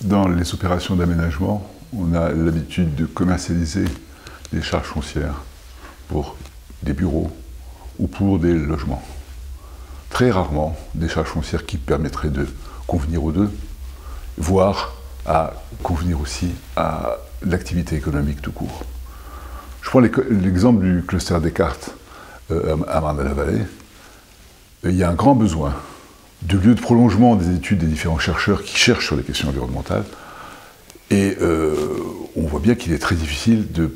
Dans les opérations d'aménagement, on a l'habitude de commercialiser des charges foncières pour des bureaux ou pour des logements. Très rarement des charges foncières qui permettraient de convenir aux deux, voire à convenir aussi à l'activité économique tout court. Je prends l'exemple du cluster Descartes à Marne-la-Vallée. Il y a un grand besoin de lieu de prolongement des études des différents chercheurs qui cherchent sur les questions environnementales. Et on voit bien qu'il est très difficile de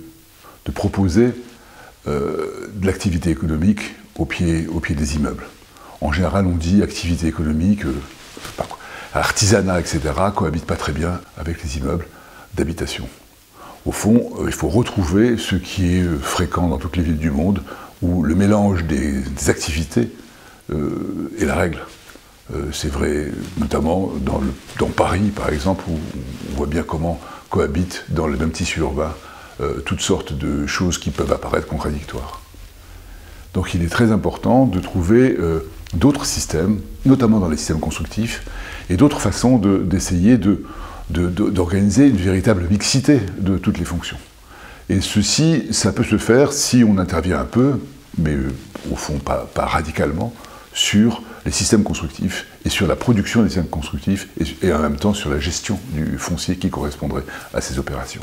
proposer de l'activité économique au pied des immeubles. En général, on dit activité économique, artisanat, etc., cohabite pas très bien avec les immeubles d'habitation. Au fond, il faut retrouver ce qui est fréquent dans toutes les villes du monde, où le mélange des activités est la règle. C'est vrai notamment dans Paris, par exemple, où on voit bien comment cohabitent dans le même tissu urbain toutes sortes de choses qui peuvent apparaître contradictoires. Donc il est très important de trouver d'autres systèmes, notamment dans les systèmes constructifs, et d'autres façons d'essayer d'organiser une véritable mixité de toutes les fonctions. Et ceci, ça peut se faire si on intervient un peu, mais au fond pas radicalement, sur les systèmes constructifs et sur la production des systèmes constructifs et en même temps sur la gestion du foncier qui correspondrait à ces opérations.